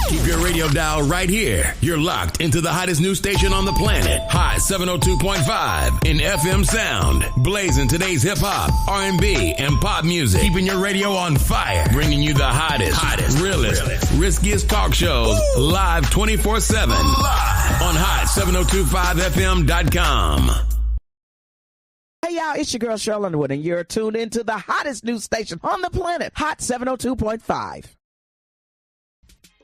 Keep your radio dial right here. You're locked into the hottest news station on the planet. Hot 702.5 in FM sound. Blazing today's hip-hop, R&B, and pop music. Keeping your radio on fire. Bringing you the hottest, realest, riskiest talk shows live 24/7 on hot7025fm.com. Hey y'all, it's your girl Cheryl Underwood, and you're tuned into the hottest news station on the planet, Hot 702.5.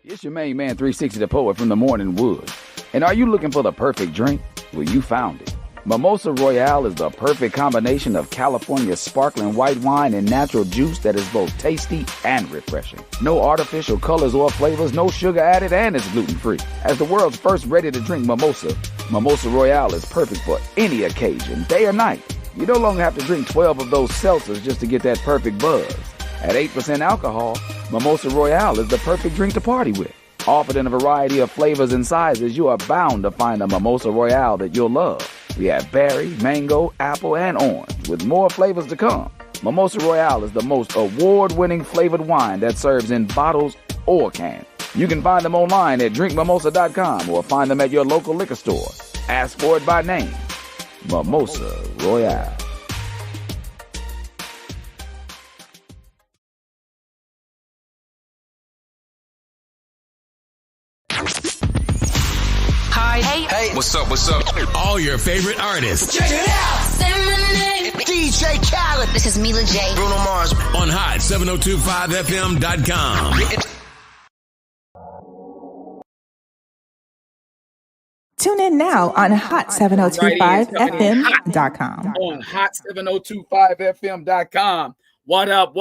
It's your main man, 360 the Poet from the Morning Wood. And are you looking for the perfect drink? Well, you found it. Mimosa Royale is the perfect combination of California sparkling white wine and natural juice that is both tasty and refreshing. No artificial colors or flavors, no sugar added, and it's gluten-free. As the world's first ready-to-drink mimosa, Mimosa Royale is perfect for any occasion, day or night. You no longer have to drink 12 of those seltzers just to get that perfect buzz. At 8% alcohol, Mimosa Royale is the perfect drink to party with. Offered in a variety of flavors and sizes, you are bound to find a Mimosa Royale that you'll love. We have berry, mango, apple, and orange, with more flavors to come. Mimosa Royale is the most award-winning flavored wine that serves in bottles or cans. You can find them online at drinkmimosa.com or find them at your local liquor store. Ask for it by name. Mimosa Royale. Hi. Hey. What's up? All your favorite artists. Check it out. Say my name. DJ Khaled. This is Mila J. Bruno Mars. On hot7025fm.com. Tune in now on hot7025fm.com. On hot7025fm.com. What up?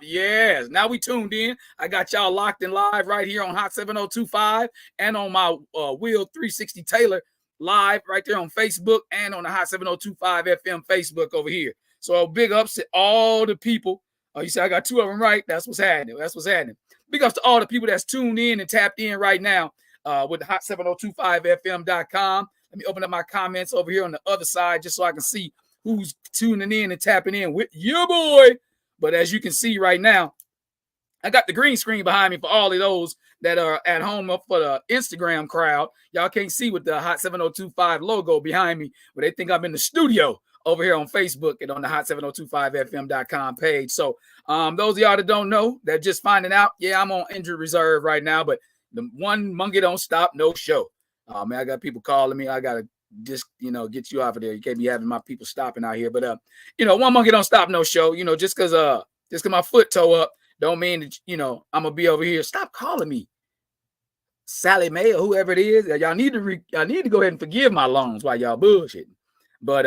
Yes. Now we tuned in. I got y'all locked in live right here on Hot 7025 and on my Will 360 Taylor live right there on Facebook and on the Hot 7025 FM Facebook over here. So big ups to all the people. You see, I got two of them right. That's what's happening. Big ups to all the people that's tuned in and tapped in right now with the hot7025fm.com. Let me open up my comments over here on the other side just so I can see who's tuning in and tapping in with your boy. But as you can see right now, I got the green screen behind me for all of those that are at home up for the Instagram crowd. Y'all can't see with the Hot 7025 logo behind me, but they think I'm in the studio over here on Facebook and on the hot7025fm.com page. So those of y'all that don't know, that just finding out, yeah, I'm on injury reserve right now, but the one monkey don't stop, no show. Man, I got people calling me. I got to just, get you out of there. You can't be having my people stopping out here. But, one monkey don't stop, no show. Just because my foot toe up don't mean that, I'm going to be over here. Stop calling me Sally Mae or whoever it is. Y'all need to go ahead and forgive my loans while y'all bullshitting. But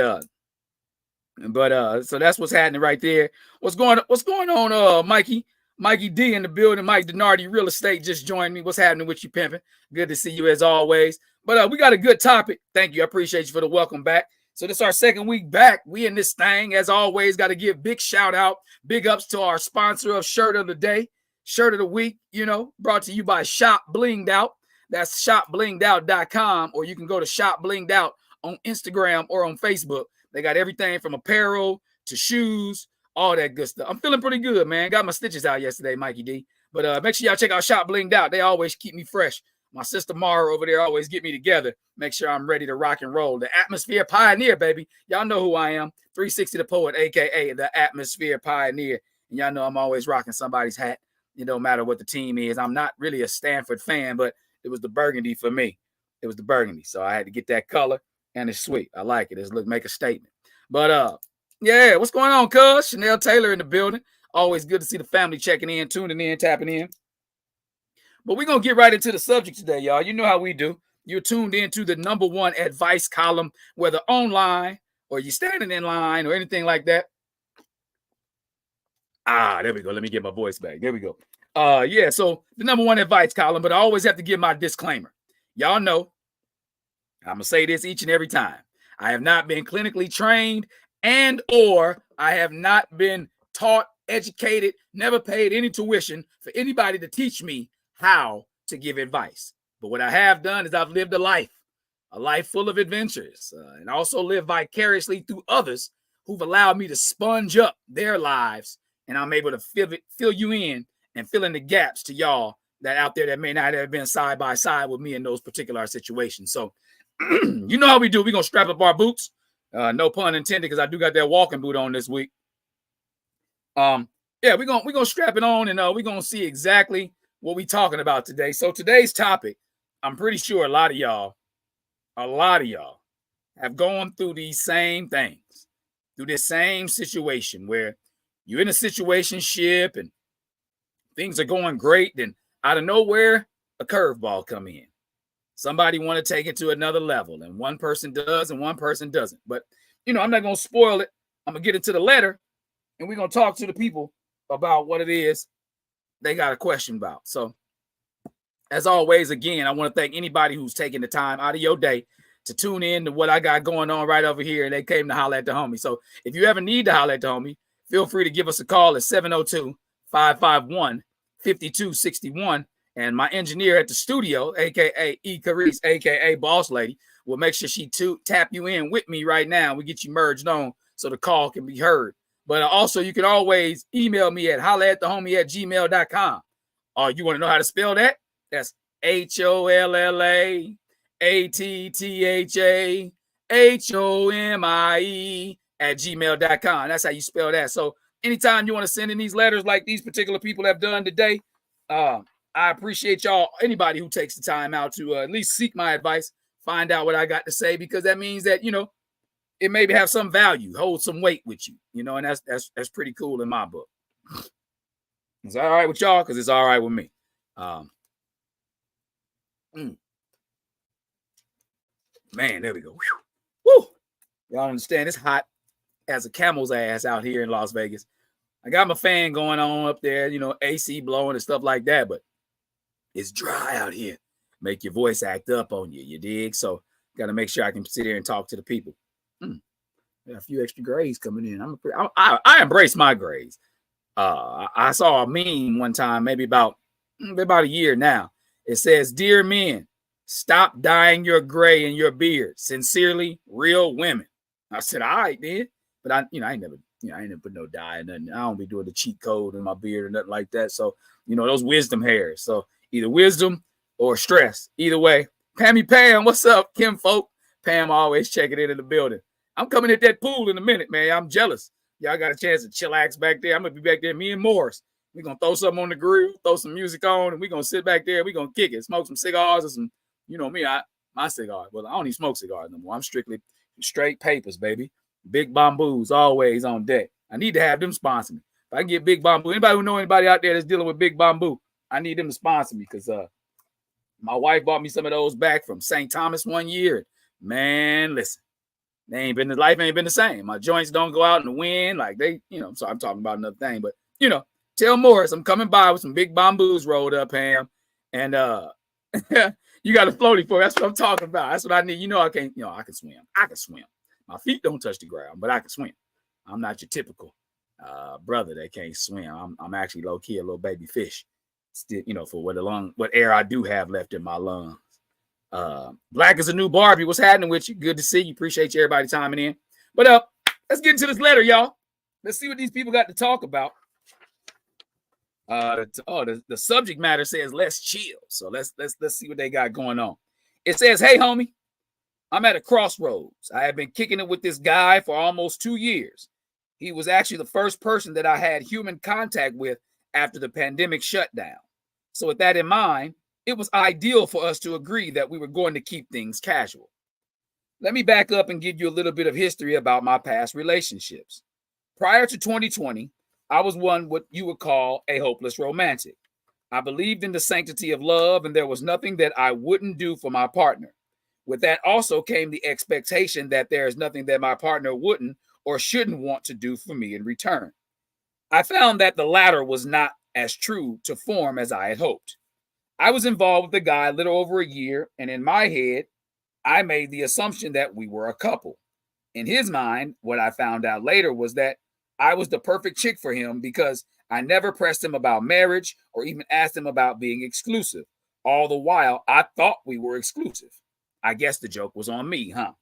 so that's what's happening right there. What's going on, Mikey? Mikey D in the building. Mike Denardi, real estate, just joined me. What's happening with you, pimping? Good to see you as always. But we got a good topic. Thank you. I appreciate you for the welcome back. So this is our second week back. We in this thing. As always, got to give big shout out, big ups to our sponsor of Shirt of the Day, Shirt of the Week, brought to you by Shop Blinged Out. That's shopblingedout.com, or you can go to Shop Blinged Out on Instagram or on Facebook. They got everything from apparel to shoes, all that good stuff. I'm feeling pretty good, man. Got my stitches out yesterday, Mikey D. But make sure y'all check out Shop Blinged Out. They always keep me fresh. My sister Mara over there always get me together. Make sure I'm ready to rock and roll. The Atmosphere Pioneer, baby. Y'all know who I am. 360 the Poet, a.k.a. the Atmosphere Pioneer. And y'all know I'm always rocking somebody's hat. It don't matter what the team is. I'm not really a Stanford fan, but it was the burgundy for me. It was the burgundy. So I had to get that color, and it's sweet. I like it. It's make a statement. But, yeah, what's going on, cuz? Chanel Taylor in the building. Always good to see the family checking in, tuning in, tapping in. But we're going to get right into the subject today, y'all. You know how we do. You're tuned into the number one advice column, whether online or you're standing in line or anything like that. There we go. Let me get my voice back. There we go. Yeah, so the number one advice column, but I always have to give my disclaimer. Y'all know, I'm going to say this each and every time. I have not been clinically trained and or I have not been taught, educated, never paid any tuition for anybody to teach me how to give advice. But what I have done is I've lived a life full of adventures, and also lived vicariously through others who've allowed me to sponge up their lives, and I'm able to fill you in and fill in the gaps to y'all that out there that may not have been side by side with me in those particular situations. So you know how we do. We're going to strap up our boots. No pun intended, because I do got that walking boot on this week. Yeah, we're gonna strap it on, and we're gonna see exactly what we're talking about today. So today's topic, I'm pretty sure a lot of y'all have gone through these same things, through this same situation where you're in a situationship and things are going great, then out of nowhere, a curveball come in. Somebody want to take it to another level, and one person does and one person doesn't. But, I'm not going to spoil it. I'm going to get into the letter, and we're going to talk to the people about what it is they got a question about. So, as always, again, I want to thank anybody who's taking the time out of your day to tune in to what I got going on right over here, and they came to holler at the homie. So, if you ever need to holler at the homie, feel free to give us a call at 702-551-5261. And my engineer at the studio, a.k.a. E. Carice, a.k.a. Boss Lady, will make sure she tap you in with me right now. We get you merged on so the call can be heard. But also, you can always email me at hollaatthehomie@gmail.com. You want to know how to spell that? That's HOLLAATTHAHOMIE@gmail.com. That's how you spell that. So anytime you want to send in these letters like these particular people have done today, I appreciate y'all, anybody who takes the time out to at least seek my advice, find out what I got to say, because that means that, it maybe have some value, hold some weight with you, and that's pretty cool in my book. It's all right with y'all, because it's all right with me. Man, there we go. Woo! Y'all understand it's hot as a camel's ass out here in Las Vegas. I got my fan going on up there, AC blowing and stuff like that, but it's dry out here. Make your voice act up on you, you dig? So got to make sure I can sit here and talk to the people. Got a few extra grades coming in. I embrace my grades. I saw a meme one time, maybe about a year now. It says, "Dear men, stop dyeing your gray in your beard. Sincerely, real women." I said, all right, then. But I ain't never put no dye or nothing. I don't be doing the cheat code in my beard or nothing like that. So, those wisdom hairs. So either wisdom or stress. Either way. Pam, what's up, Kim folk? Pam always checking in the building. I'm coming at that pool in a minute, man. I'm jealous. Y'all got a chance to chillax back there. I'm going to be back there, me and Morris. We're going to throw something on the grill, throw some music on, and we're going to sit back there. We're going to kick it, smoke some cigars or some, me, my cigar. Well, I don't even smoke cigars no more. I'm strictly straight papers, baby. Big Bamboos always on deck. I need to have them sponsor me. If I can get Big Bamboo, anybody who know anybody out there that's dealing with Big Bamboo, I need them to sponsor me, because my wife bought me some of those back from St. Thomas one year. Man, listen, life ain't been the same. My joints don't go out in the wind like they, so I'm talking about another thing. But, tell Morris I'm coming by with some Big Bamboos rolled up, Pam. And you got a floaty for me. That's what I'm talking about. That's what I need. I can swim. I can swim. My feet don't touch the ground, but I can swim. I'm not your typical brother that can't swim. I'm actually low key a little baby fish, still, for what air I do have left in my lungs. Black is a new Barbie. What's happening with you? Good to see you. Appreciate you, everybody chiming in. But let's get into this letter, y'all. Let's see what these people got to talk about. The subject matter says let's chill. So let's see what they got going on. It says, "Hey, homie, I'm at a crossroads. I have been kicking it with this guy for almost 2 years. He was actually the first person that I had human contact with after the pandemic shutdown. So with that in mind, it was ideal for us to agree that we were going to keep things casual. Let me back up and give you a little bit of history about my past relationships. Prior to 2020, I was what you would call a hopeless romantic. I believed in the sanctity of love, and there was nothing that I wouldn't do for my partner. With that also came the expectation that there is nothing that my partner wouldn't or shouldn't want to do for me in return. I found that the latter was not as true to form as I had hoped. I was involved with the guy a little over a year, and in my head, I made the assumption that we were a couple. In his mind, what I found out later was that I was the perfect chick for him because I never pressed him about marriage or even asked him about being exclusive. All the while, I thought we were exclusive. I guess the joke was on me, huh?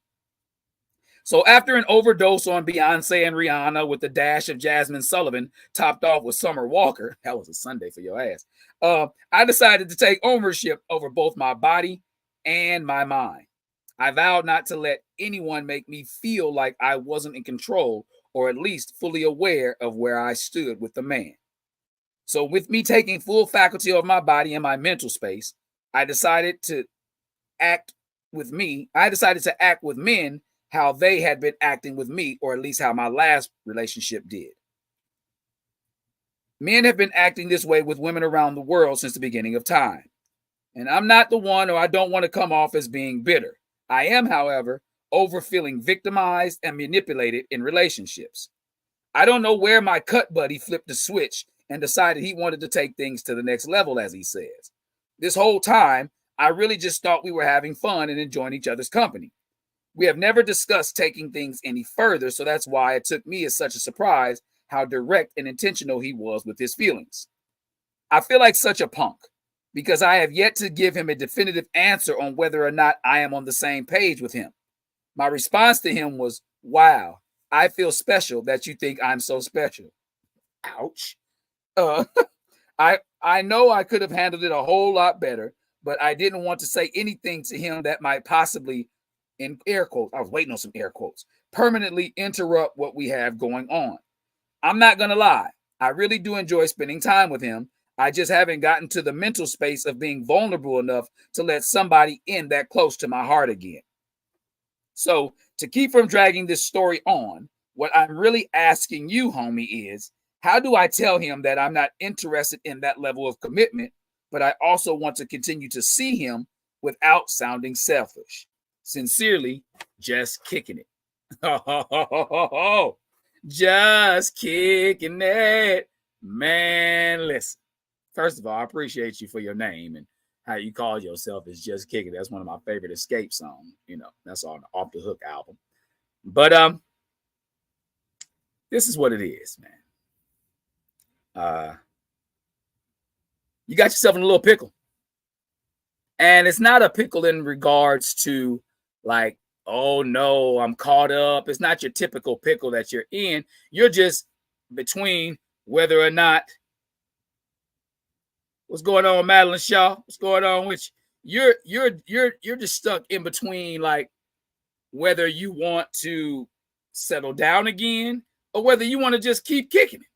So after an overdose on Beyonce and Rihanna with the dash of Jasmine Sullivan, topped off with Summer Walker, that was a Sunday for your ass, I decided to take ownership over both my body and my mind. I vowed not to let anyone make me feel like I wasn't in control, or at least fully aware of where I stood with the man. So with me taking full faculty of my body and my mental space, I decided to act with men how they had been acting with me, or at least how my last relationship did. Men have been acting this way with women around the world since the beginning of time. And I'm not the one, or I don't want to come off as being bitter. I am, however, over feeling victimized and manipulated in relationships. I don't know where my cut buddy flipped the switch and decided he wanted to take things to the next level, as he says. This whole time, I really just thought we were having fun and enjoying each other's company. We have never discussed taking things any further, so that's why it took me as such a surprise how direct and intentional he was with his feelings. I feel like such a punk because I have yet to give him a definitive answer on whether or not I am on the same page with him. My response to him was, "Wow, I feel special that you think I'm so special." Ouch. I know I could have handled it a whole lot better, but I didn't want to say anything to him that might possibly, in air quotes, I was waiting on some air quotes, permanently interrupt what we have going on. I'm not going to lie. I really do enjoy spending time with him. I just haven't gotten to the mental space of being vulnerable enough to let somebody in that close to my heart again. So to keep from dragging this story on, what I'm really asking you, homie, is how do I tell him that I'm not interested in that level of commitment, but I also want to continue to see him without sounding selfish? Sincerely, just kicking it. Just kicking it. Man, listen. First of all, I appreciate you for your name and how you call yourself is Just Kicking It. That's one of my favorite Escape songs. You know, that's on the Off the Hook album. But this is what it is, man. You got yourself in a little pickle. And it's not a pickle in regards to like, oh no, I'm caught up. It's not your typical pickle that you're in. You're just between whether or not, what's going on, Madeline Shaw? What's going on with you? You're just stuck in between, like whether you want to settle down again or whether you want to just keep kicking it.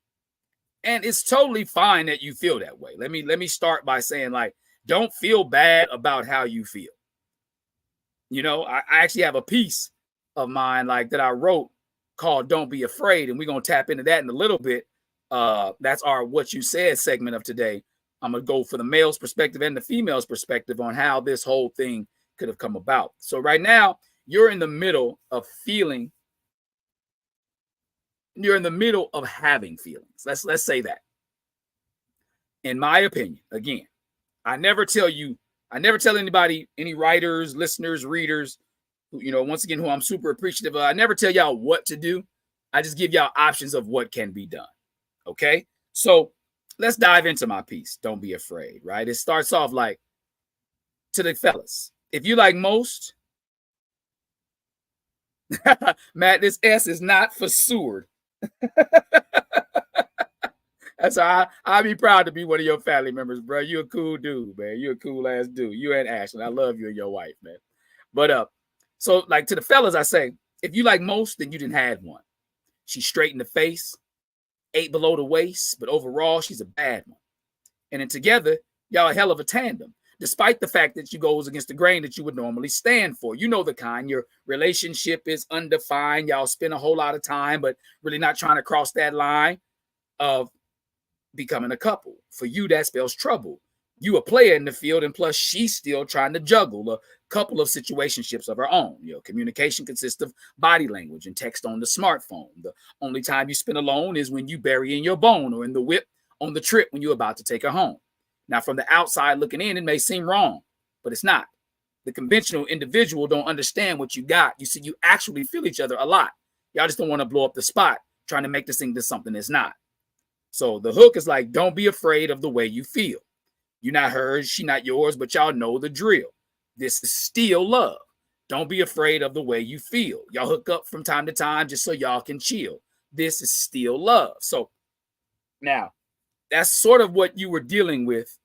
And it's totally fine that you feel that way. Let me start by saying, like, don't feel bad about how you feel. You know, I actually have a piece of mine like that I wrote called "Don't Be Afraid," and we're gonna tap into that in a little bit. That's our "What You Said" segment of today. I'm gonna go for the male's perspective and the female's perspective on how this whole thing could have come about. So right now, you're in the middle of feeling. You're in the middle of having feelings. Let's say that. In my opinion, again, I never tell anybody, any writers, listeners, readers, you know, once again, who I'm super appreciative of, I never tell y'all what to do. I just give y'all options of what can be done. Okay. So let's dive into my piece. Don't be afraid, right? It starts off like, to the fellas, if you like most, Matt, this S is not for Seward. That's how I'll be proud to be one of your family members, bro. You a cool dude, man. You a cool ass dude. You and Ashley. I love you and your wife, man. But so like to the fellas, I say, if you like most, then you didn't have one. She's straight in the face, 8 below the waist, but overall, she's a bad one. And then together, y'all a hell of a tandem, despite the fact that she goes against the grain that you would normally stand for. You know the kind. Your relationship is undefined. Y'all spend a whole lot of time, but really not trying to cross that line of becoming a couple. For you, that spells trouble. You a player in the field, and plus she's still trying to juggle a couple of situationships of her own. You know, communication consists of body language and text on the smartphone. The only time you spend alone is when you bury in your bone or in the whip on the trip when you're about to take her home. Now, from the outside looking in, it may seem wrong, but it's not. The conventional individual don't understand what you got. You see, you actually feel each other a lot. Y'all just don't want to blow up the spot trying to make this thing into something that's not. So the hook is like, don't be afraid of the way you feel. You're not hers, she not yours, but y'all know the drill. This is still love. Don't be afraid of the way you feel. Y'all hook up from time to time just so y'all can chill. This is still love. So now that's sort of what you were dealing with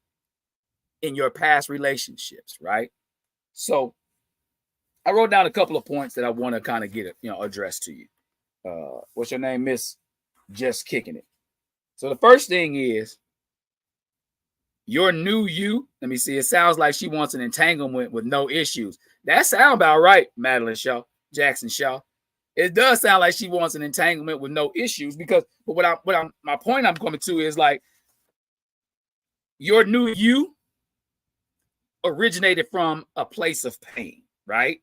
in your past relationships, right? So I wrote down a couple of points that I want to kind of get, addressed to you. What's your name, Miss Just Kicking It? So the first thing is your new you. Let me see. It sounds like she wants an entanglement with no issues. That sounds about right, Madeline Shaw, Jackson Shaw. It does sound like she wants an entanglement with no issues because, but my point I'm coming to is like your new you originated from a place of pain, right?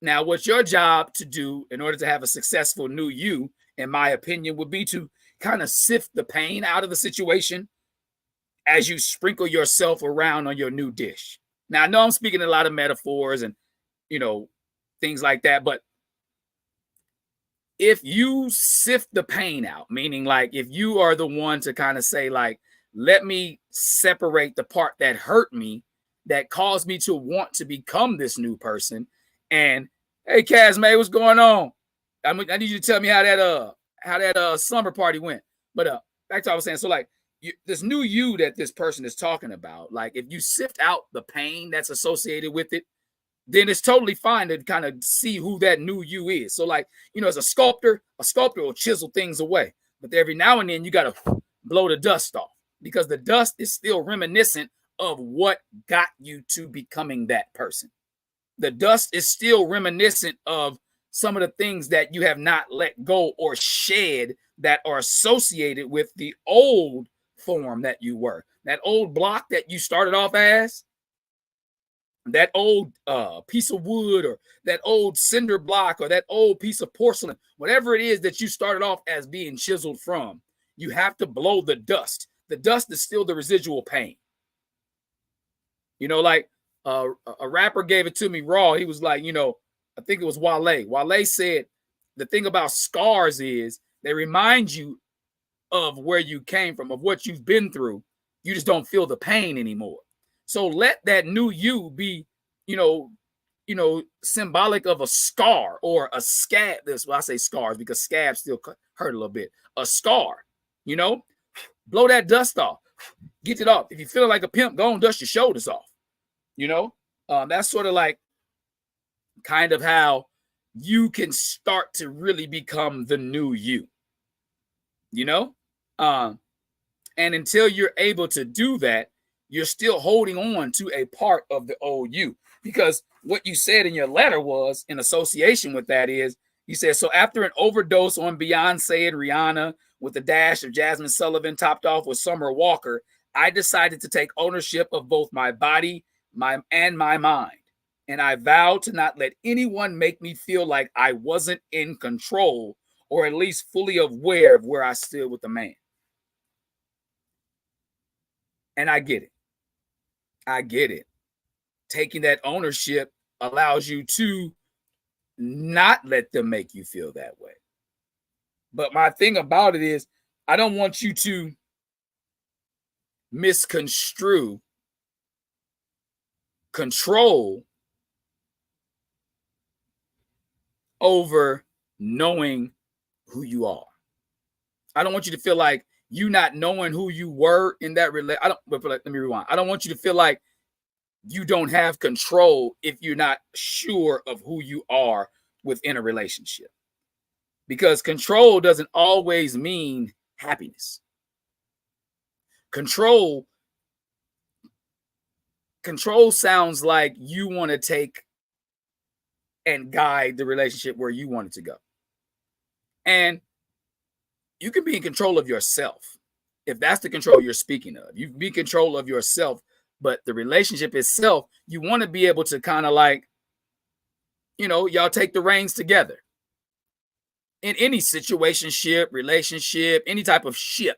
Now, what's your job to do in order to have a successful new you, in my opinion, would be to kind of sift the pain out of the situation as you sprinkle yourself around on your new dish. Now, I know I'm speaking a lot of metaphors and, things like that, but if you sift the pain out, meaning like if you are the one to kind of say like, let me separate the part that hurt me, that caused me to want to become this new person. And hey, Casmay, what's going on? I need you to tell me how that summer party went. But back to what I was saying. So like this new you that this person is talking about, like if you sift out the pain that's associated with it, then it's totally fine to kind of see who that new you is. So like, as a sculptor will chisel things away. But every now and then you got to blow the dust off because the dust is still reminiscent of what got you to becoming that person. The dust is still reminiscent of some of the things that you have not let go or shed that are associated with the old form that you were. That old block that you started off as, that old piece of wood or that old cinder block or that old piece of porcelain, whatever it is that you started off as being chiseled from, you have to blow the dust. The dust is still the residual pain. Like a rapper gave it to me raw. He was like, I think it was Wale. Wale said the thing about scars is they remind you of where you came from, of what you've been through. You just don't feel the pain anymore. So let that new you be, symbolic of a scar or a scab. I say scars because scabs still hurt a little bit. A scar, blow that dust off, get it off. If you feel like a pimp, go and dust your shoulders off. That's sort of like kind of how you can start to really become the new you, and until you're able to do that, you're still holding on to a part of the old you, because what you said in your letter was in association with that is you said, so after an overdose on Beyonce and Rihanna with a dash of Jasmine Sullivan topped off with Summer Walker, I decided to take ownership of both my body and my mind. And I vowed to not let anyone make me feel like I wasn't in control or at least fully aware of where I stood with the man. And I get it. Taking that ownership allows you to not let them make you feel that way. But my thing about it is, I don't want you to misconstrue control over knowing who you are. I don't want you to feel like you not knowing who you were in that relationship. Let me rewind. I don't want you to feel like you don't have control if you're not sure of who you are within a relationship. Because control doesn't always mean happiness. Control sounds like you want to take and guide the relationship where you want it to go. And you can be in control of yourself. If that's the control you're speaking of, you be in control of yourself, but the relationship itself, you want to be able to kind of like, y'all take the reins together. In any situationship, relationship, any type of ship,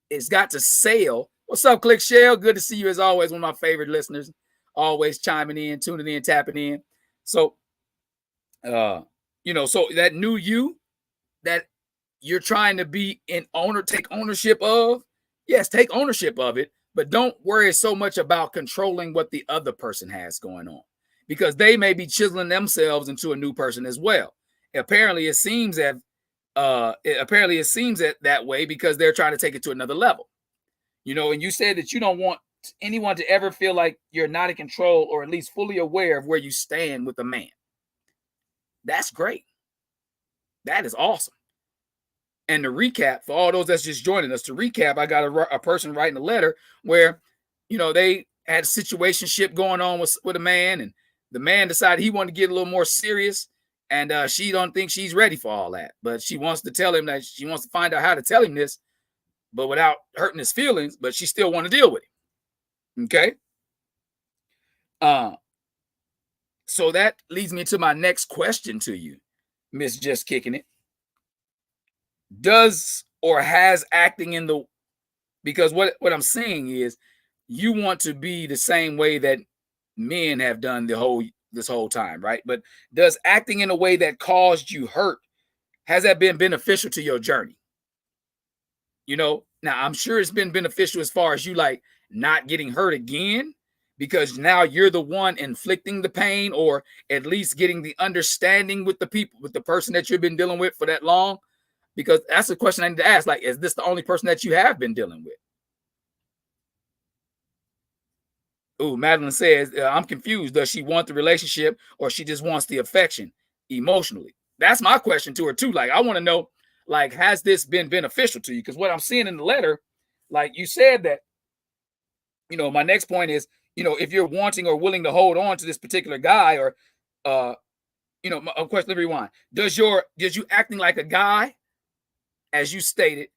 it's got to sail. What's up, Click Shell? Good to see you as always. One of my favorite listeners, always chiming in, tuning in, tapping in. So, so that new you that you're trying to be take ownership of, yes, take ownership of it, but don't worry so much about controlling what the other person has going on. because they may be chiseling themselves into a new person as well. Apparently, it seems that that way because they're trying to take it to another level. You know, and you said that you don't want anyone to ever feel like you're not in control or at least fully aware of where you stand with a man. That's great. That is awesome. And to recap, for all those that's just joining us, to recap, I got a person writing a letter where, you know, they had a situationship going on with a man, and the man decided he wanted to get a little more serious, and she don't think she's ready for all that. But she wants to tell him that she wants to find out how to tell him this, but without hurting his feelings, but she still want to deal with him. Okay? So that leads me to my next question to you, Miss Just Kicking It. Does or has acting in the, because what I'm saying is you want to be the same way that men have done this whole time, right? But does acting in a way that caused you hurt, has that been beneficial to your journey? You know, now I'm sure it's been beneficial as far as you like not getting hurt again, because now you're the one inflicting the pain, or at least getting the understanding with the person that you've been dealing with for that long. Because that's a question I need to ask. Like, is this the only person that you have been dealing with? Ooh, Madeline says, I'm confused. Does she want the relationship or she just wants the affection emotionally? That's my question to her too. Like, I want to know, like, has this been beneficial to you? Because what I'm seeing in the letter, like you said that, you know, my next point is, you know, if you're wanting or willing to hold on to this particular guy, or, you know, of course, let me rewind. Does you acting like a guy, as you stated,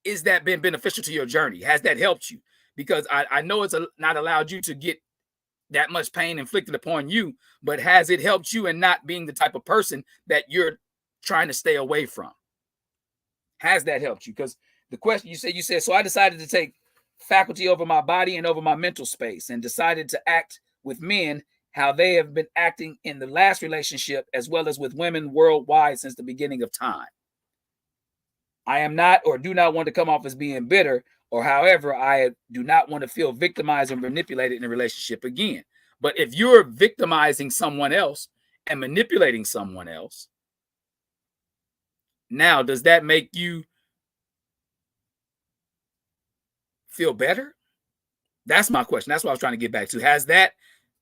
is that been beneficial to your journey? Has that helped you? Because I know it's not allowed you to get that much pain inflicted upon you, but has it helped you in not being the type of person that you're trying to stay away from? Has that helped you? Because the question you said, so I decided to take faculty over my body and over my mental space, and decided to act with men how they have been acting in the last relationship, as well as with women worldwide since the beginning of time. I am not, or do not want to come off as being bitter, or however, I do not want to feel victimized or manipulated in a relationship again. But if you're victimizing someone else and manipulating someone else, now, does that make you feel better? That's my question. That's what I was trying to get back to. Has that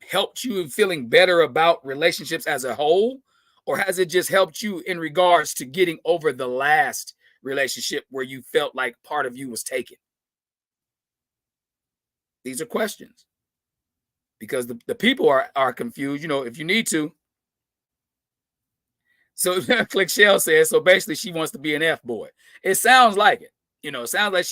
helped you in feeling better about relationships as a whole? Or has it just helped you in regards to getting over the last relationship where you felt like part of you was taken? These are questions, because the people are confused. You know, if you need to. So Click Shell says, so basically she wants to be an F boy. It sounds like it. You know, it sounds like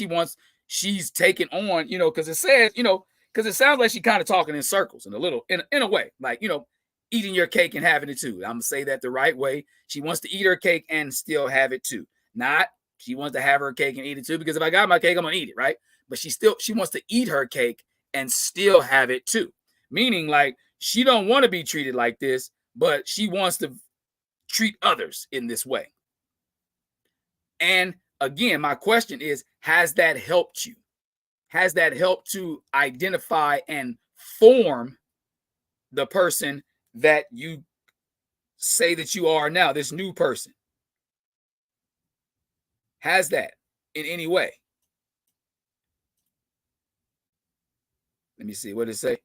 she's taking on, you know, because it says, you know, because it sounds like she's kind of talking in circles in a way, like, you know, eating your cake and having it too. I'm gonna say that the right way. She wants to eat her cake and still have it too. Not she wants to have her cake and eat it too, because if I got my cake, I'm gonna eat it, right? But she wants to eat her cake and still have it too. Meaning, like, she don't want to be treated like this, but she wants to treat others in this way. And again, my question is, has that helped you? Has that helped to identify and form the person that you say that you are now, this new person? Has that in any way? Let me see. What did it say?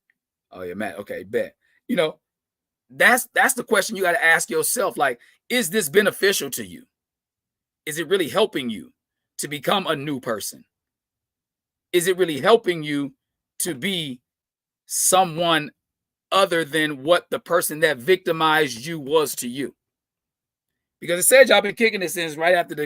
Oh, yeah, Matt. Okay, bet. You know, that's the question you got to ask yourself. Like, is this beneficial to you? Is it really helping you to become a new person? Is it really helping you to be someone other than what the person that victimized you was to you? Because it said y'all been kicking it since right after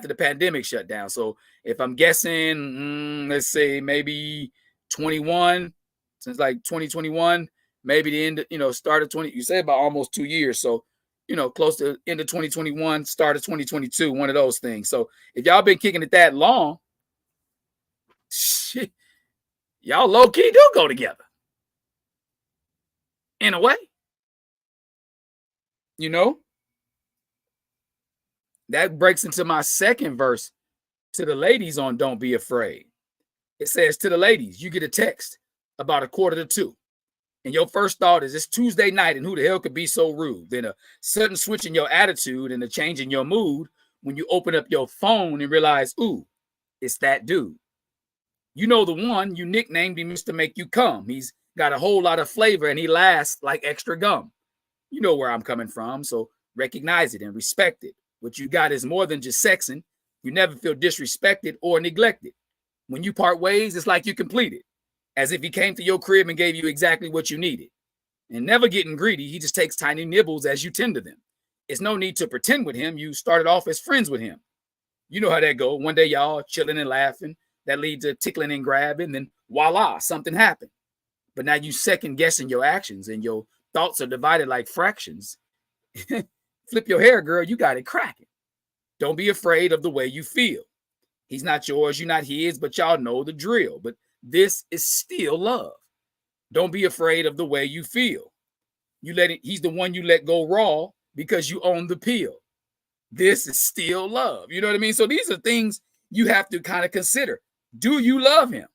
the pandemic shut down. So if I'm guessing, let's say maybe 21, since like 2021, maybe the end, you know, start of 20, you said about almost 2 years. So, you know, close to end of 2021, start of 2022, one of those things. So if y'all been kicking it that long, shit, y'all low key do go together. In a way. You know? That breaks into my second verse to the ladies on Don't Be Afraid. It says, to the ladies, you get a text about 1:45. And your first thought is it's Tuesday night and who the hell could be so rude? Then a sudden switch in your attitude and a change in your mood when you open up your phone and realize, ooh, it's that dude. You know the one, you nicknamed him Mr. Make You Come. He's got a whole lot of flavor and he lasts like extra gum. You know where I'm coming from, so recognize it and respect it. What you got is more than just sexing. You never feel disrespected or neglected. When you part ways, it's like you completed, as if he came to your crib and gave you exactly what you needed. And never getting greedy, he just takes tiny nibbles as you tend to them. It's no need to pretend with him. You started off as friends with him. You know how that go. One day y'all chilling and laughing. That leads to tickling and grabbing. Then voila, something happened. But now you second guessing your actions and your thoughts are divided like fractions. Flip your hair, girl. You got it cracking. Don't be afraid of the way you feel. He's not yours. You're not his, but y'all know the drill. But this is still love. Don't be afraid of the way you feel. He's the one you let go raw because you own the pill. This is still love. You know what I mean? So these are things you have to kind of consider. Do you love him?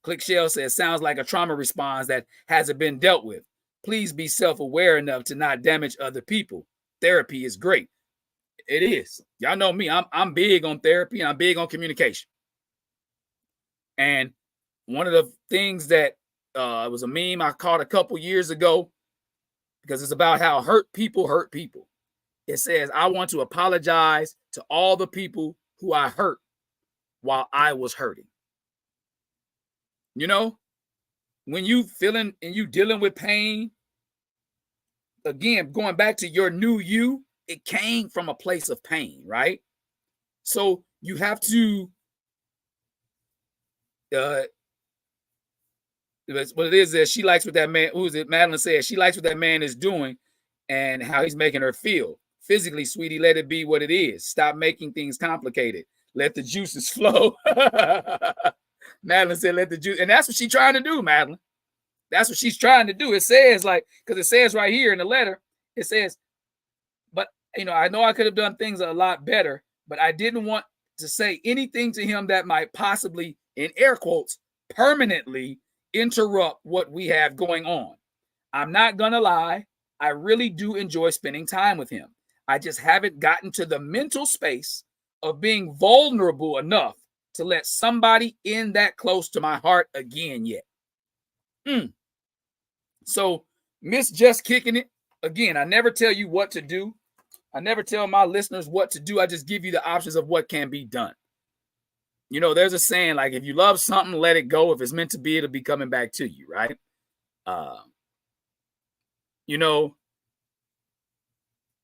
Click Shell says, sounds like a trauma response that hasn't been dealt with. Please be self-aware enough to not damage other people. Therapy is great. It is. Y'all know me. I'm big on therapy and I'm big on communication. And one of the things that it was a meme I caught a couple years ago because it's about how hurt people hurt people. It says, I want to apologize to all the people who I hurt while I was hurting. You know, when you feeling and you dealing with pain, again, going back to your new you, it came from a place of pain, right? So you have to, what it is that she likes what that man, who is it? Madeline says she likes what that man is doing and how he's making her feel. Physically, sweetie, let it be what it is. Stop making things complicated. Let the juices flow. Madeline said, let the juice, and that's what she's trying to do, Madeline. That's what she's trying to do. It says because it says right here in the letter, it says, but I know I could have done things a lot better, but I didn't want to say anything to him that might possibly, in air quotes, permanently interrupt what we have going on. I'm not gonna lie, I really do enjoy spending time with him. I just haven't gotten to the mental space of being vulnerable enough to let somebody in that close to my heart again yet. So Miss Just Kicking It, again, I never tell you what to do. I never tell my listeners what to do. I just give you the options of what can be done. There's a saying like, if you love something, let it go. If it's meant to be, it'll be coming back to you, right?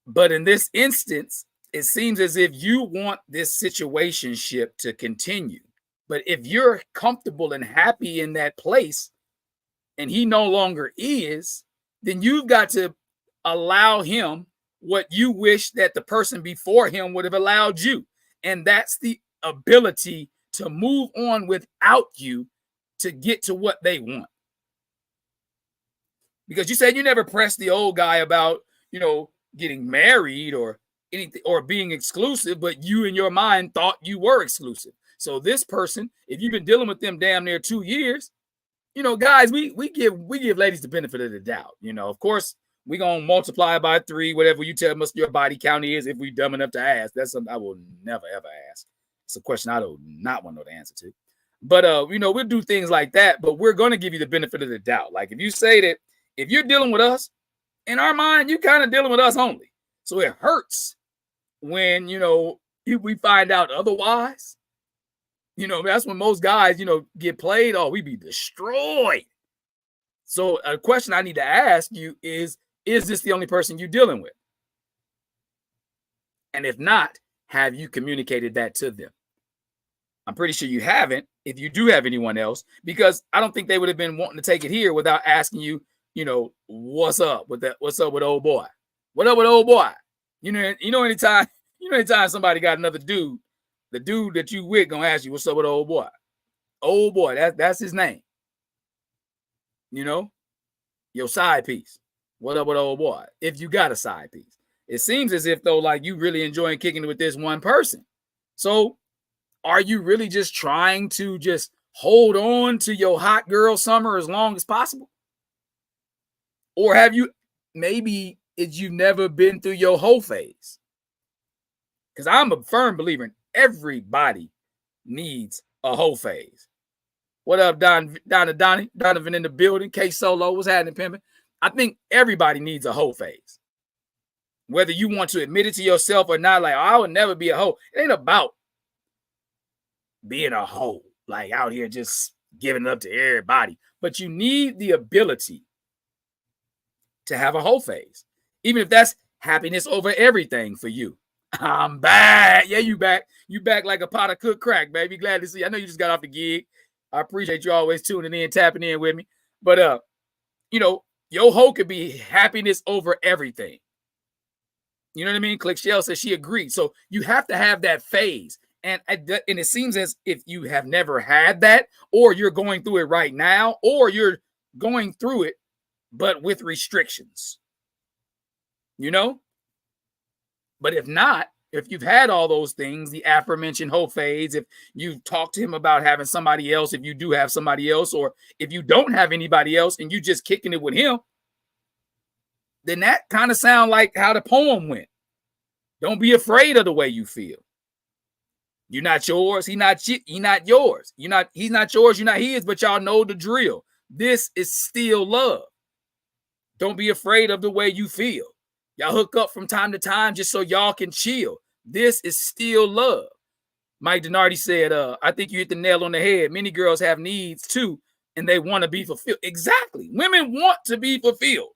But in this instance, it seems as if you want this situationship to continue. But if you're comfortable and happy in that place and he no longer is, then you've got to allow him what you wish that the person before him would have allowed you. And that's the ability to move on without you to get to what they want. Because you said you never pressed the old guy about, getting married or anything or being exclusive, but you in your mind thought you were exclusive. So this person, if you've been dealing with them damn near 2 years, guys, we give ladies the benefit of the doubt. Of course, we're gonna multiply by 3, whatever you tell us your body count is, if we dumb enough to ask. That's something I will never ever ask. It's a question I do not want to know the answer to. But we'll do things like that, but we're gonna give you the benefit of the doubt. Like if you say that if you're dealing with us, in our mind, you're kind of dealing with us only. So it hurts when, we find out otherwise. That's when most guys, get played. Oh, we be destroyed. So a question I need to ask you is this the only person you're dealing with? And if not, have you communicated that to them? I'm pretty sure you haven't if you do have anyone else, because I don't think they would have been wanting to take it here without asking you, what's up with that? What's up with old boy? What up with old boy? Anytime somebody got another dude, the dude that you with gonna ask you, what's up with old boy? Old boy, that's his name. Your side piece. What up with old boy? If you got a side piece. It seems as if though, like you really enjoying kicking it with this one person. So are you really just trying to just hold on to your hot girl summer as long as possible? Or have you, maybe you've never been through your whole phase? Because I'm a firm believer in everybody needs a whole phase. What up, Donovan in the building? K Solo, what's happening, pimping? I think everybody needs a whole phase. Whether you want to admit it to yourself or not, like, I would never be a hoe. It ain't about being a hoe, like out here just giving it up to everybody. But you need the ability to have a whole phase, even if that's happiness over everything for you. I'm back. Yeah, you back. You back like a pot of cooked crack, baby. Glad to see you. I know you just got off the gig. I appreciate you always tuning in, tapping in with me. But, your hoe could be happiness over everything. You know what I mean? Click Shell says she agreed. So you have to have that phase. And it seems as if you have never had that, or you're going through it right now, or you're going through it, but with restrictions. But if not, if you've had all those things, the aforementioned whole phase, if you've talked to him about having somebody else, if you do have somebody else, or if you don't have anybody else and you just kicking it with him, then that kind of sounds like how the poem went. Don't be afraid of the way you feel. You're not yours. He not yours. He's not yours. You're not his, but y'all know the drill. This is still love. Don't be afraid of the way you feel. Y'all hook up from time to time just so y'all can chill. This is still love. Mike Donardi said, I think you hit the nail on the head. Many girls have needs too, and they want to be fulfilled. Exactly. Women want to be fulfilled.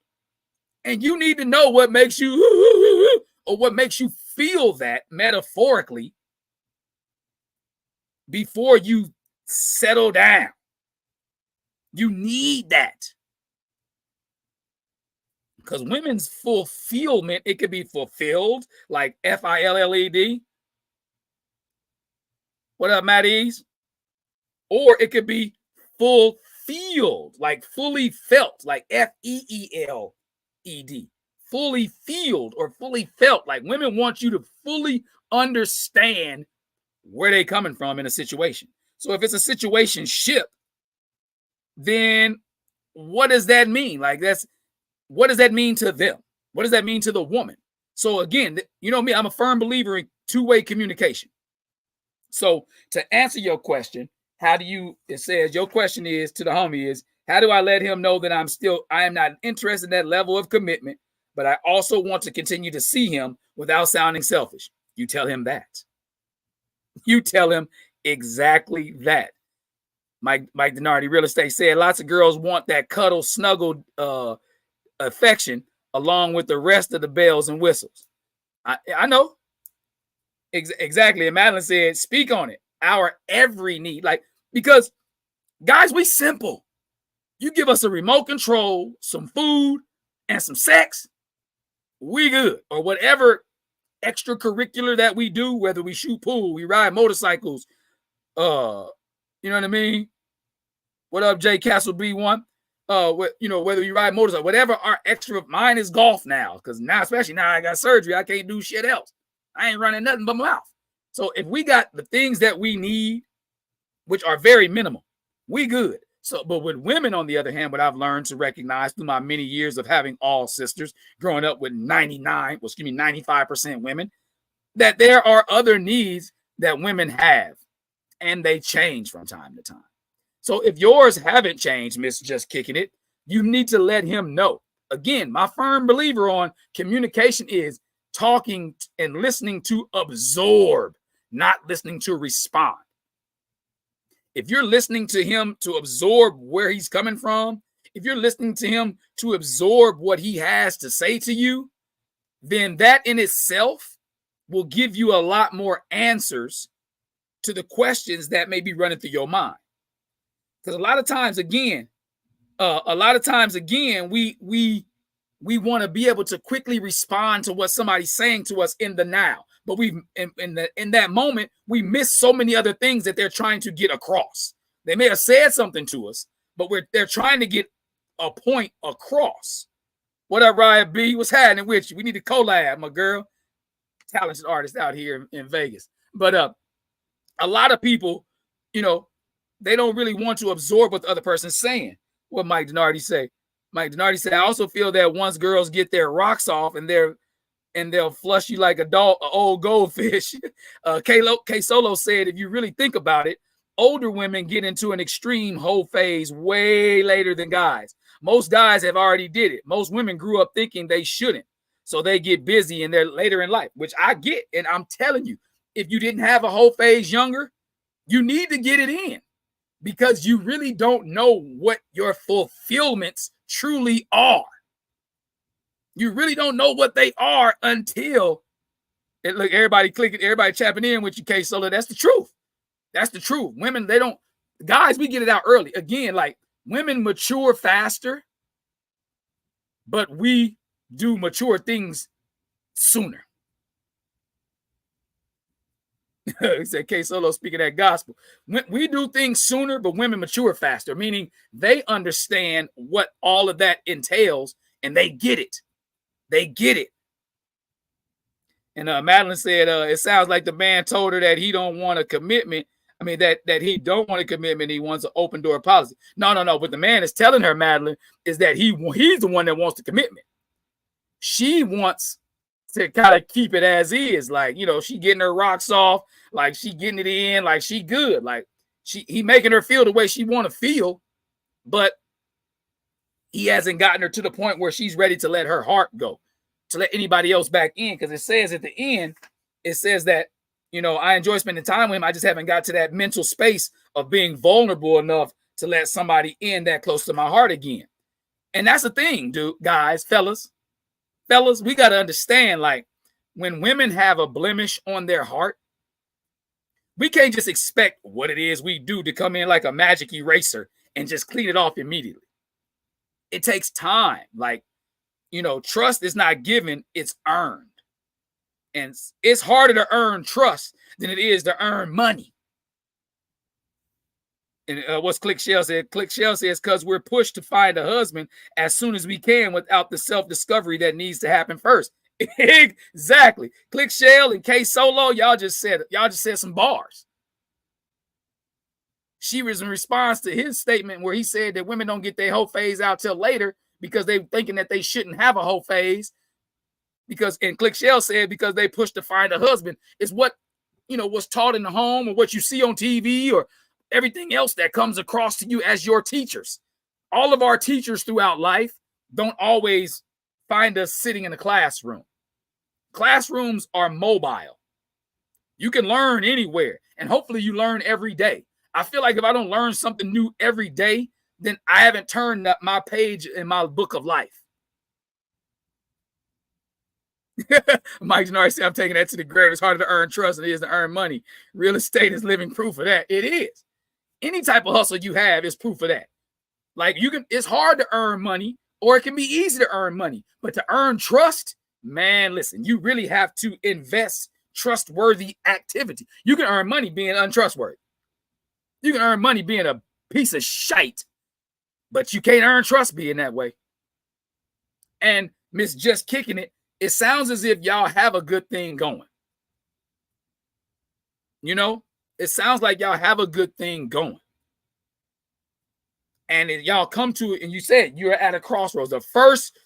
And you need to know what makes you, or what makes you feel that metaphorically before you settle down. You need that. Because women's fulfillment, it could be fulfilled, like F-I-L-L-E-D. What up, Matt Ease? Or it could be fulfilled, like fully felt, like F-E-E-L-E-D. Fully filled or fully felt. Like women want you to fully understand where they're coming from in a situation. So if it's a situation ship, then what does that mean? Like what does that mean to them? What does that mean to the woman? So again, you know me, I'm a firm believer in two-way communication. So to answer your question, it says your question is to the homie is, how do I let him know that I am not interested in that level of commitment, but I also want to continue to see him without sounding selfish? You tell him that. You tell him exactly that. Mike Donardi, real estate, said lots of girls want that cuddle, snuggled affection along with the rest of the bells and whistles. I know. Exactly. And Madeline said, speak on it. Our every need. Like, because guys, we simple. You give us a remote control, some food, and some sex, we good. Or whatever extracurricular that we do, whether we shoot pool, we ride motorcycles, you know what I mean? What up, Jay Castle B1? Whether you ride motorcycle, whatever our extra, mine is golf now, because now, especially now I got surgery, I can't do shit else. I ain't running nothing but my mouth. So if we got the things that we need, which are very minimal, we good. So, but with women, on the other hand, what I've learned to recognize through my many years of having all sisters, growing up with 95% women, that there are other needs that women have, and they change from time to time. So if yours haven't changed, Miss Just Kicking It, you need to let him know. Again, my firm believer on communication is talking and listening to absorb, not listening to respond. If you're listening to him to absorb where he's coming from, if you're listening to him to absorb what he has to say to you, then that in itself will give you a lot more answers to the questions that may be running through your mind. Because a lot of times, again, we want to be able to quickly respond to what somebody's saying to us in the now. But in that moment, we miss so many other things that they're trying to get across. They may have said something to us, but they're trying to get a point across. What up, Riot B? What's happening with you? We need to collab, my girl. Talented artist out here in Vegas. But a lot of people, they don't really want to absorb what the other person's saying. What Mike Donardi say? Mike Donardi said, I also feel that once girls get their rocks off and they'll flush you like a old goldfish. K Solo said, if you really think about it, older women get into an extreme hoe phase way later than guys. Most guys have already did it. Most women grew up thinking they shouldn't. So they get busy and they're later in life, which I get. And I'm telling you, if you didn't have a hoe phase younger, you need to get it in, because you really don't know what your fulfillments truly are. You really don't know what they are until look, everybody clicking, everybody chapping in with you, K Solo. That's the truth. That's the truth. Women, they don't, guys, we get it out early. Again, like women mature faster, but we do mature things sooner. He said K Solo speaking that gospel. We do things sooner, but women mature faster, meaning they understand what all of that entails and they get it. They get it. And Madeline said, it sounds like the man told her that he don't want a commitment. I mean, that he don't want a commitment. He wants an open door policy. No. What the man is telling her, Madeline, is that he's the one that wants the commitment. She wants to kind of keep it as is. Like, she getting her rocks off. Like, she getting it in. Like, she good. Like, he making her feel the way she want to feel. But he hasn't gotten her to the point where she's ready to let her heart go, to let anybody else back in. Because it says at the end, it says that, I enjoy spending time with him. I just haven't got to that mental space of being vulnerable enough to let somebody in that close to my heart again. And that's the thing, dude, guys, fellas, we got to understand, like, when women have a blemish on their heart, we can't just expect what it is we do to come in like a magic eraser and just clean it off immediately. It takes time. Like, trust is not given, it's earned. And it's harder to earn trust than it is to earn money. And what's Click Shell said? Click Shell says, because we're pushed to find a husband as soon as we can without the self-discovery that needs to happen first. Exactly. Click Shell and K Solo, y'all just said some bars. She was in response to his statement where he said that women don't get their whole phase out till later because they thinking that they shouldn't have a whole phase. Because, and Click Shell said, because they push to find a husband. Is what, was taught in the home or what you see on TV or everything else that comes across to you as your teachers. All of our teachers throughout life don't always find us sitting in a classroom. Classrooms are mobile. You can learn anywhere, and hopefully you learn every day. I feel like if I don't learn something new every day, then I haven't turned up my page in my book of life. Mike Denari said, I'm taking that to the grave. It's harder to earn trust than it is to earn money. Real estate is living proof of that. It is. Any type of hustle you have is proof of that. Like, it's hard to earn money, or it can be easy to earn money. But to earn trust, man, listen, you really have to invest trustworthy activity. You can earn money being untrustworthy. You can earn money being a piece of shite, but you can't earn trust being that way. And Miss Just Kicking It, it sounds as if y'all have a good thing going. It sounds like y'all have a good thing going. And y'all come to it, and you said you're at a crossroads. The first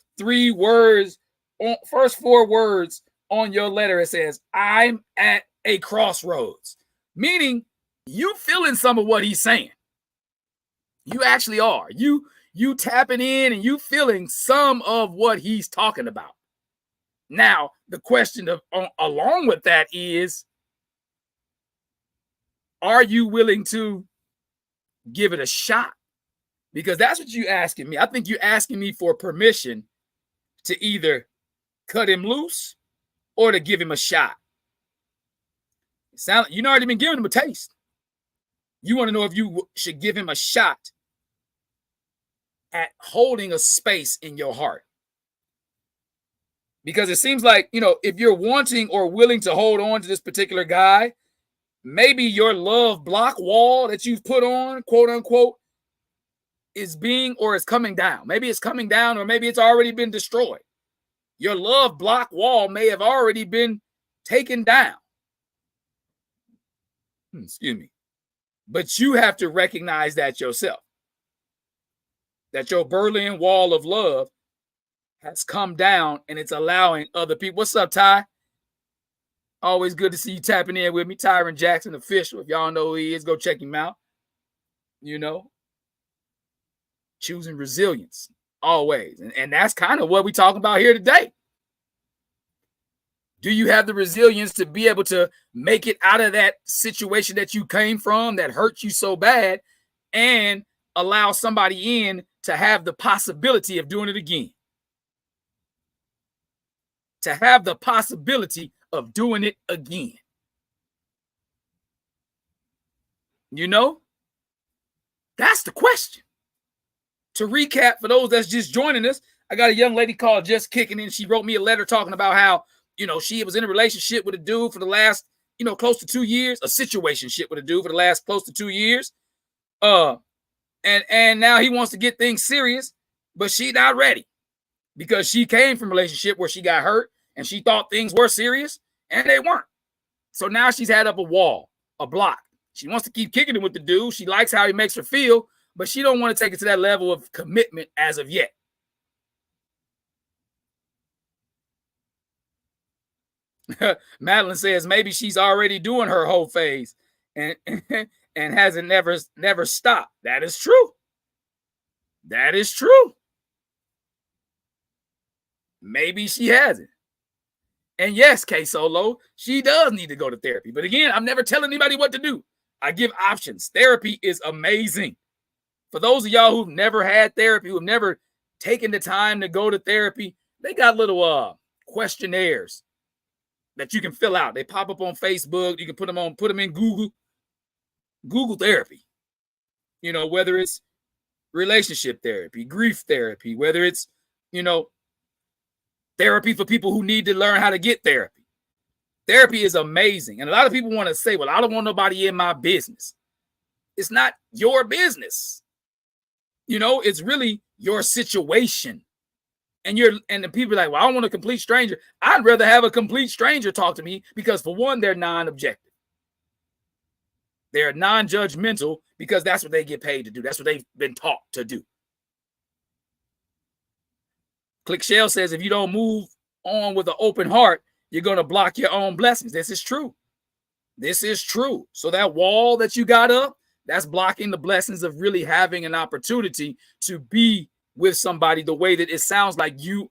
first four words on your letter, it says, I'm at a crossroads. Meaning, you feeling some of what he's saying. You actually are. You tapping in and you feeling some of what he's talking about. Now, the question along with that is, are you willing to give it a shot? Because that's what you're asking me. I think you're asking me for permission to either cut him loose or to give him a shot. It sounds like you've already been giving him a taste. You want to know if you should give him a shot at holding a space in your heart. Because it seems like, if you're wanting or willing to hold on to this particular guy, maybe your love block wall that you've put on, quote unquote, is coming down. Maybe it's coming down, or maybe it's already been destroyed. Your love block wall may have already been taken down. Excuse me. But you have to recognize that yourself, that your Berlin Wall of love has come down and it's allowing other people. What's up, Ty? Always good to see you tapping in with me. Tyron Jackson, official. If y'all know who he is, go check him out. You know, choosing resilience always. And that's kind of what we talk about here today. Do you have the resilience to be able to make it out of that situation that you came from that hurt you so bad and allow somebody in to have the possibility of doing it again? To have the possibility of doing it again. You know, that's the question. To recap, for those that's just joining us, I got a young lady called Just Kicking In. She wrote me a letter talking about how, you know, she was in a relationship with a dude for the last, you know, close to 2 years, a situationship with a dude for the last close to 2 years. And now he wants to get things serious, but she not ready because she came from a relationship where she got hurt and she thought things were serious and they weren't. So now she's had up a wall, a block. She wants to keep kicking it with the dude. She likes how he makes her feel, but she don't want to take it to that level of commitment as of yet. Madeline says maybe she's already doing her whole phase and hasn't never stopped. That is true. That is true. Maybe she hasn't. And yes, K Solo, she does need to go to therapy. But again, I'm never telling anybody what to do. I give options. Therapy is amazing. For those of y'all who've never had therapy, who've never taken the time to go to therapy, they got little questionnaires that you can fill out. They pop up on Facebook. You can put them in Google therapy. You know, whether it's relationship therapy, grief therapy, whether it's, you know, therapy for people who need to learn how to get therapy. Therapy is amazing. And a lot of people want to say, well, I don't want nobody in my business. It's not your business. You know, it's really your situation. And the people are like, well, I don't want a complete stranger. I'd rather have a complete stranger talk to me because, for one, they're non-objective. They're non-judgmental because that's what they get paid to do. That's what they've been taught to do. Click Shell says, if you don't move on with an open heart, you're going to block your own blessings. This is true. This is true. So that wall that you got up, that's blocking the blessings of really having an opportunity to be with somebody the way that it sounds like you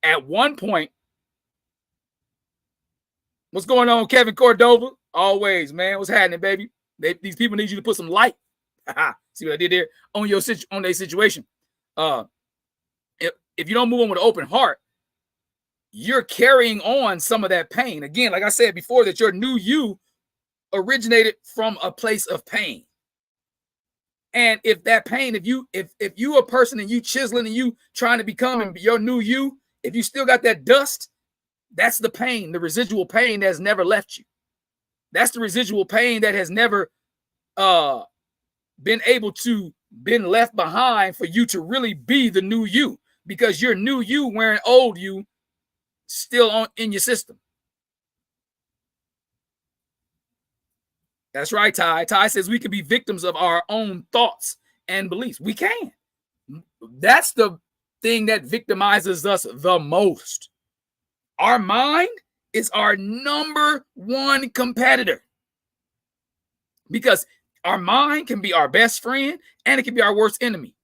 at one point. What's going on, Kevin Cordova? Always, man. What's happening, baby? These people need you to put some light. See what I did there on their situation. If you don't move on with an open heart, you're carrying on some of that pain. Again, like I said before, that your new you originated from a place of pain. And if that pain, if you a person and you chiseling and you trying to become your new you, if you still got that dust, that's the pain, the residual pain that has never left you. That's the residual pain that has never been left behind for you to really be the new you, because your new you wearing old you still in your system. That's right, Ty. Ty says we can be victims of our own thoughts and beliefs. We can. That's the thing that victimizes us the most. Our mind is our number one competitor, because our mind can be our best friend and it can be our worst enemy.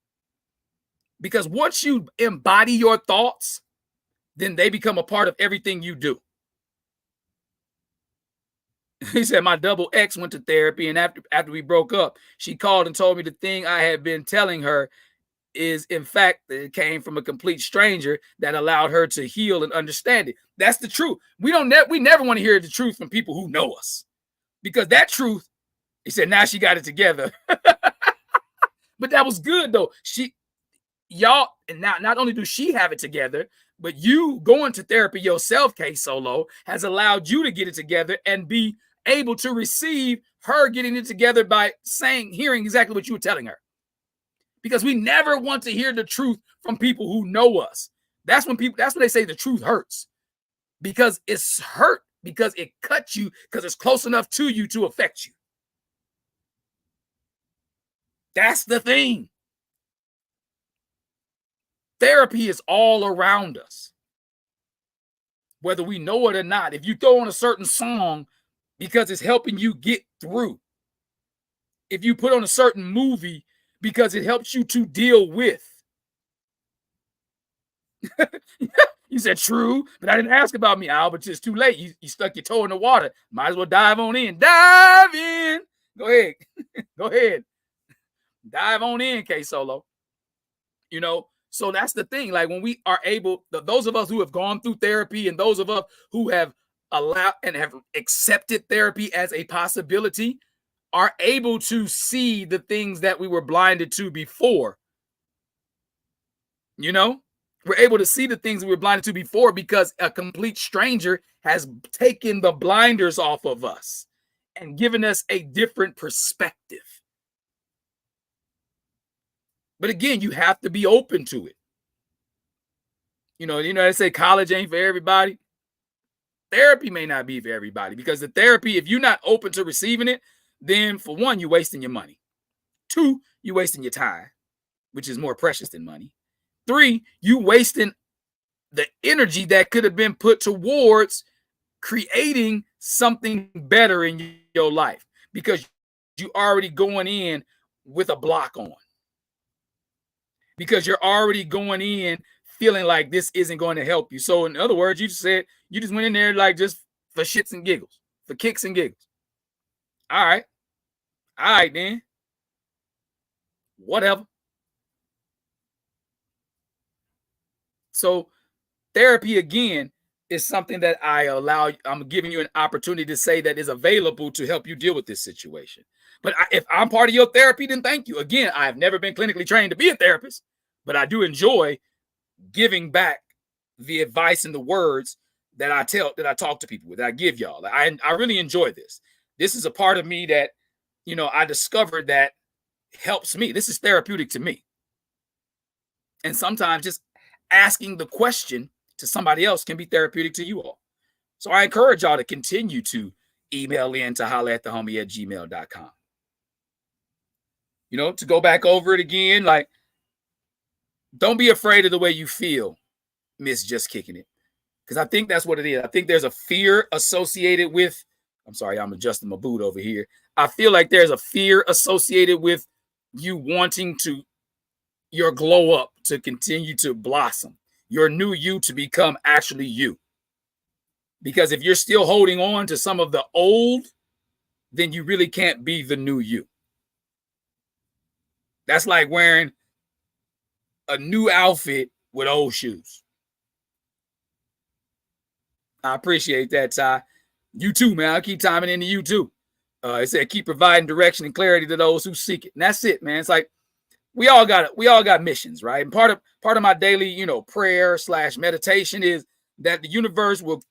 Because once you embody your thoughts, then they become a part of everything you do. He said, my double ex went to therapy, and after we broke up, she called and told me the thing I had been telling her is, in fact, it came from a complete stranger that allowed her to heal and understand it. That's the truth. We never want to hear the truth from people who know us, because that truth, he said, now she got it together. But that was good though. And not only does she have it together, but you going to therapy yourself, K Solo, has allowed you to get it together and be able to receive her getting it together by hearing exactly what you were telling her. Because we never want to hear the truth from people who know us. That's when they say the truth hurts, because it's hurt, because it cuts you, because it's close enough to you to affect you. That's the thing. Therapy is all around us, whether we know it or not. If you throw on a certain song because it's helping you get through, if you put on a certain movie because it helps you to deal with. You said true, but I didn't ask about me, Al, but it's too late. You stuck your toe in the water. Might as well dive on in. Dive in. Go ahead. Go ahead. Dive on in, K-Solo. You know, so that's the thing. Like when we are able, those of us who have gone through therapy and those of us who have allowed and have accepted therapy as a possibility are able to see the things that we were blinded to before. You know, we're able to see the things we were blinded to before because a complete stranger has taken the blinders off of us and given us a different perspective. But again, you have to be open to it. You know, they say college ain't for everybody. Therapy may not be for everybody because the therapy, if you're not open to receiving it, then for one, you're wasting your money. 2, you're wasting your time, which is more precious than money. 3, you wasting the energy that could have been put towards creating something better in your life because you already going in with a block on. Because you're already going in feeling like this isn't going to help you. So in other words, you just went in there like just for shits and giggles, for kicks and giggles. All right then. Whatever. So therapy again is something that I'm giving you an opportunity to say that is available to help you deal with this situation. But if I'm part of your therapy, then thank you. Again, I have never been clinically trained to be a therapist, but I do enjoy giving back the advice and the words that I talk to people with, that I give y'all. I really enjoy this. This is a part of me that, I discovered that helps me. This is therapeutic to me. And sometimes just asking the question to somebody else can be therapeutic to you all. So I encourage y'all to continue to email in to holla@thehomie@gmail.com. To go back over it again, like, don't be afraid of the way you feel, Miss Just Kicking It. Because I think that's what it is. I think there's a fear associated with, I'm sorry, I'm adjusting my boot over here. I feel like there's a fear associated with you wanting your glow up to continue to blossom, your new you to become actually you. Because if you're still holding on to some of the old, then you really can't be the new you. That's like wearing a new outfit with old shoes. I appreciate that, Ty. You too, man. I'll keep timing into you too. It said keep providing direction and clarity to those who seek it. And that's it, man. It's like we all got missions, right? And part of my daily, prayer / meditation is that the universe will,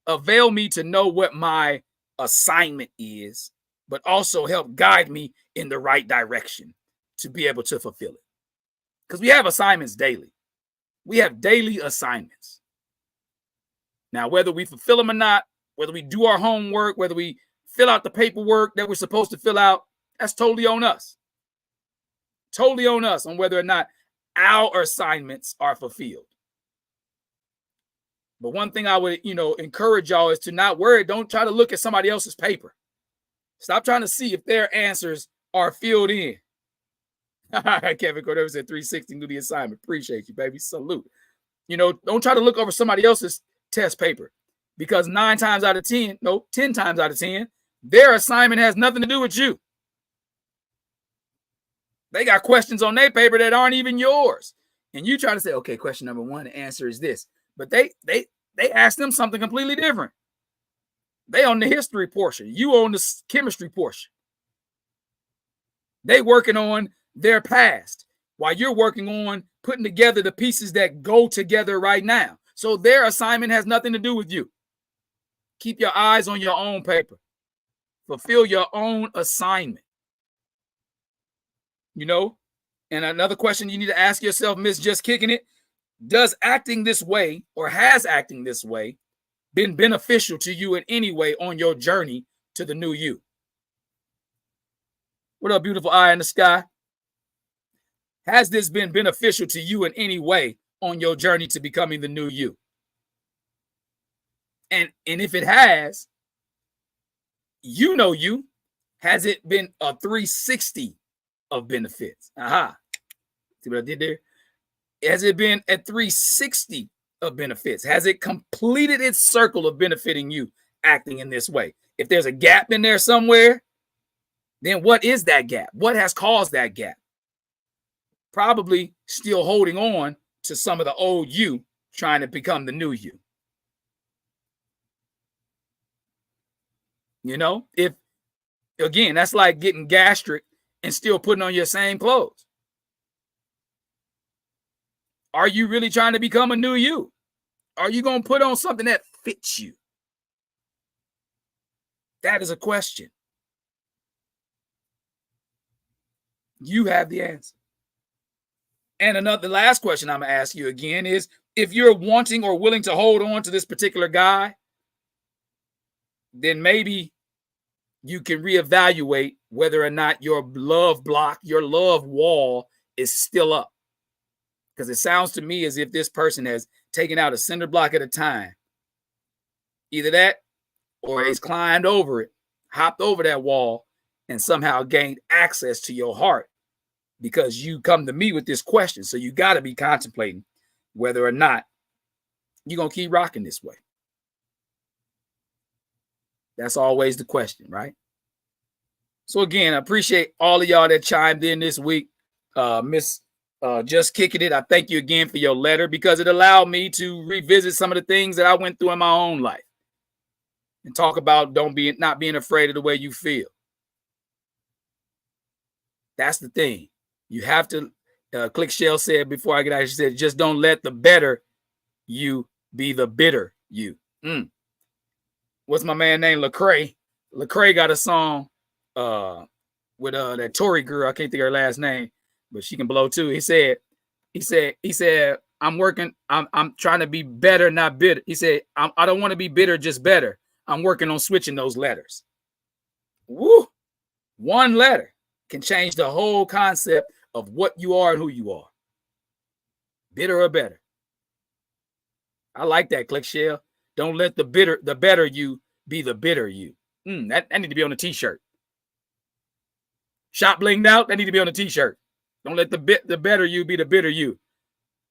avail me to know what my assignment is, but also help guide me in the right direction to be able to fulfill it. Because we have assignments daily. We have daily assignments. Now, whether we fulfill them or not, whether we do our homework, whether we fill out the paperwork that we're supposed to fill out, that's totally on us. Totally on us on whether or not our assignments are fulfilled. But one thing I would, encourage y'all is to not worry. Don't try to look at somebody else's paper. Stop trying to see if their answers are filled in. Kevin Cordova said 360 do the assignment. Appreciate you, baby. Salute. Don't try to look over somebody else's test paper because 10 times out of 10, their assignment has nothing to do with you. They got questions on their paper that aren't even yours. And you try to say, okay, question number 1, the answer is this. But they ask them something completely different. They on the history portion. You on the chemistry portion. They working on their past while you're working on putting together the pieces that go together right now. So their assignment has nothing to do with you. Keep your eyes on your own paper. Fulfill your own assignment. And another question you need to ask yourself, Miss Just Kicking It, does acting this way or has acting this way been beneficial to you in any way on your journey to the new you? What up, beautiful eye in the sky? Has this been beneficial to you in any way on your journey to becoming the new you? And if it has, you know you, has it been a 360 of benefits? Aha. See what I did there? Has it been a 360 of benefits? Has it completed its circle of benefiting you acting in this way? If there's a gap in there somewhere, then what is that gap? What has caused that gap? Probably still holding on to some of the old you, trying to become the new you. You know, if, again, that's like getting gastric and still putting on your same clothes. Are you really trying to become a new you? Are you going to put on something that fits you? That is a question. You have the answer. And the last question I'm going to ask you again is, if you're wanting or willing to hold on to this particular guy, then maybe you can reevaluate whether or not your love block, your love wall is still up. Because it sounds to me as if this person has taken out a cinder block at a time. Either that or he's climbed over it, hopped over that wall, and somehow gained access to your heart because you come to me with this question. So you got to be contemplating whether or not you're going to keep rocking this way. That's always the question, right? So again, I appreciate all of y'all that chimed in this week. Miss Just Kicking It, I thank you again for your letter because it allowed me to revisit some of the things that I went through in my own life and talk about not being afraid of the way you feel. That's the thing. You have to, Click Shell said before I get out, she said, just don't let the better you be the bitter you. What's my man named Lecrae? Lecrae got a song with that Tory girl. I can't think of her last name, but she can blow too. He said, I'm trying to be better, not bitter. He said, I don't want to be bitter, just better. I'm working on switching those letters. Woo! One letter can change the whole concept of what you are and who you are. Bitter or better. I like that, Click Shell. Don't let the better you be the bitter you. That need to be on a t-shirt. Shop blinged out, that need to be on a t-shirt. Don't let the better you be the bitter you.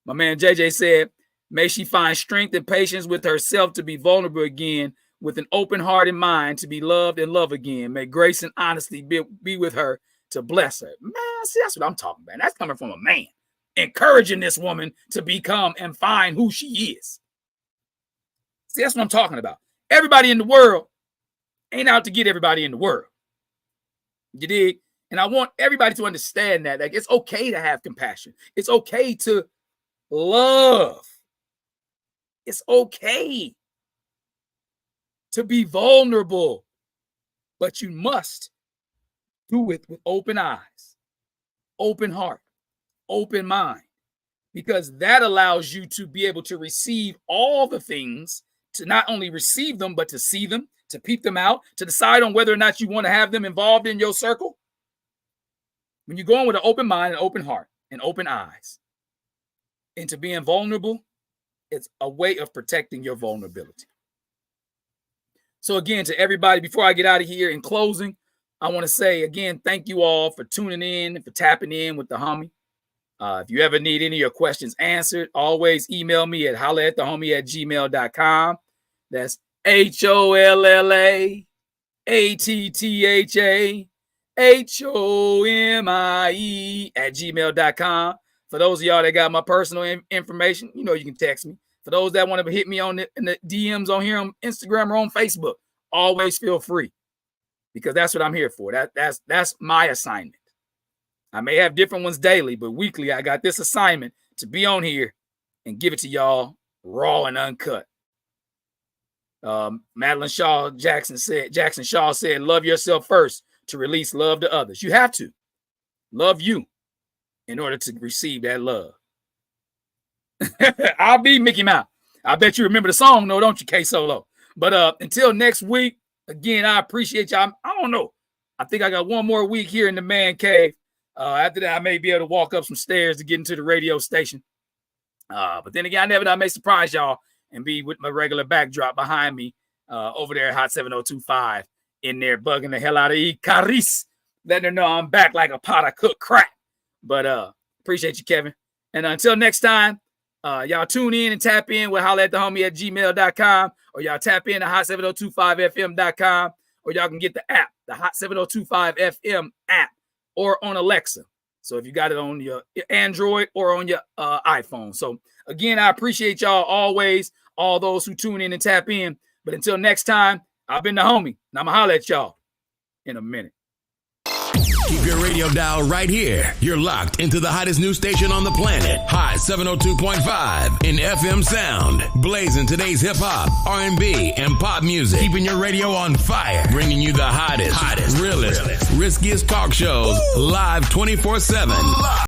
My man JJ said, may she find strength and patience with herself to be vulnerable again, with an open heart and mind to be loved and love again. May grace and honesty be with her to bless her. Man, see, that's what I'm talking about. That's coming from a man. Encouraging this woman to become and find who she is. See, that's what I'm talking about. Everybody in the world ain't out to get everybody in the world. You dig? And I want everybody to understand that. Like, it's okay to have compassion. It's okay to love. It's okay to be vulnerable. But you must do it with open eyes, open heart, open mind. Because that allows you to be able to receive all the things, to not only receive them, but to see them, to peep them out, to decide on whether or not you want to have them involved in your circle. When you go in with an open mind and open heart and open eyes into being vulnerable, it's a way of protecting your vulnerability. So again, to everybody, before I get out of here in closing, I want to say again, thank you all for tuning in and for tapping in with the homie. If you ever need any of your questions answered, always email me at holla@thehomie@gmail.com. That's HOLLATTHAHOMIE@gmail.com. For those of y'all that got my personal information, you know you can text me. For those that want to hit me in the DMs on here on Instagram or on Facebook, always feel free, because that's what I'm here for. That's my assignment. I may have different ones daily, but weekly I got this assignment to be on here and give it to y'all raw and uncut. Madeline Jackson Shaw said, love yourself first to release love to others. You have to love you in order to receive that love. I'll be Mickey Mouse. I bet you remember the song, though, don't you, K Solo? But until next week, again, I appreciate y'all. I don't know. I think I got one more week here in the man cave. After that, I may be able to walk up some stairs to get into the radio station. But then again, I never know. I may surprise y'all and be with my regular backdrop behind me over there at Hot 7025 in there bugging the hell out of Icaris, letting her know I'm back like a pot of cooked crap. But appreciate you, Kevin. And until next time, y'all tune in and tap in with holla at the homie at gmail.com, or y'all tap in to hot7025fm.com, or y'all can get the app, the Hot 7025 FM app, or on Alexa. So if you got it on your Android or on your iPhone. So again, I appreciate y'all always, all those who tune in and tap in. But until next time, I've been the homie, and I'm going to holler at y'all in a minute. Keep your radio dial right here. You're locked into the hottest news station on the planet. Hot 702.5 in FM sound. Blazing today's hip hop, R&B, and pop music. Keeping your radio on fire. Bringing you the hottest, realest, riskiest talk shows live 24/7.